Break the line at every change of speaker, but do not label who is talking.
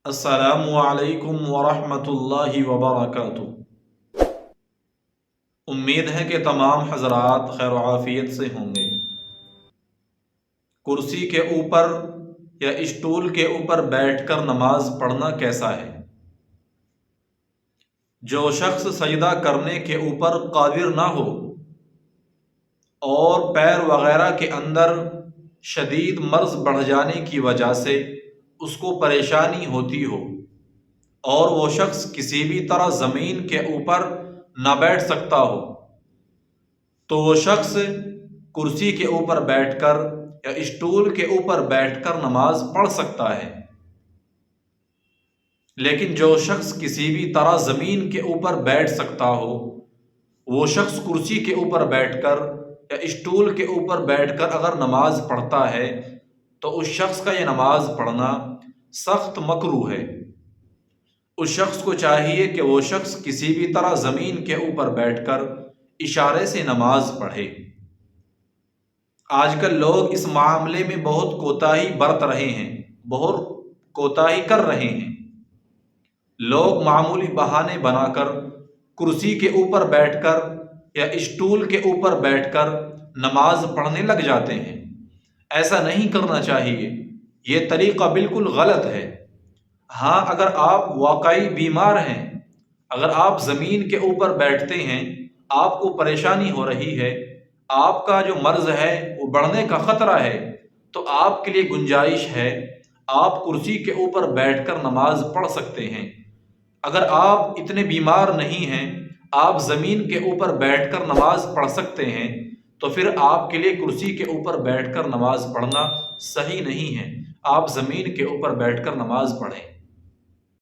السلام علیکم ورحمۃ اللہ وبرکاتہ۔ امید ہے کہ تمام حضرات خیر و عافیت سے ہوں گے۔ کرسی کے اوپر یا اسٹول کے اوپر بیٹھ کر نماز پڑھنا کیسا ہے؟ جو شخص سجدہ کرنے کے اوپر قادر نہ ہو اور پیر وغیرہ کے اندر شدید مرض بڑھ جانے کی وجہ سے اس کو پریشانی ہوتی ہو اور وہ شخص کسی بھی طرح زمین کے اوپر نہ بیٹھ سکتا ہو تو وہ شخص کرسی کے اوپر بیٹھ کر یا اسٹول کے اوپر بیٹھ کر نماز پڑھ سکتا ہے۔ لیکن جو شخص کسی بھی طرح زمین کے اوپر بیٹھ سکتا ہو وہ شخص کرسی کے اوپر بیٹھ کر یا اسٹول کے اوپر بیٹھ کر اگر نماز پڑھتا ہے تو اس شخص کا یہ نماز پڑھنا سخت مکروہ ہے۔ اس شخص کو چاہیے کہ وہ شخص کسی بھی طرح زمین کے اوپر بیٹھ کر اشارے سے نماز پڑھے۔ آج کل لوگ اس معاملے میں بہت کوتاہی برت رہے ہیں، بہت کوتاہی کر رہے ہیں۔ لوگ معمولی بہانے بنا کر کرسی کے اوپر بیٹھ کر یا اسٹول کے اوپر بیٹھ کر نماز پڑھنے لگ جاتے ہیں۔ ایسا نہیں کرنا چاہیے، یہ طریقہ بالکل غلط ہے۔ ہاں، اگر آپ واقعی بیمار ہیں، اگر آپ زمین کے اوپر بیٹھتے ہیں، آپ کو پریشانی ہو رہی ہے، آپ کا جو مرض ہے وہ بڑھنے کا خطرہ ہے، تو آپ کے لیے گنجائش ہے، آپ کرسی کے اوپر بیٹھ کر نماز پڑھ سکتے ہیں۔ اگر آپ اتنے بیمار نہیں ہیں، آپ زمین کے اوپر بیٹھ کر نماز پڑھ سکتے ہیں تو پھر آپ کے لیے کرسی کے اوپر بیٹھ کر نماز پڑھنا صحیح نہیں ہے۔ آپ زمین کے اوپر بیٹھ کر نماز پڑھیں۔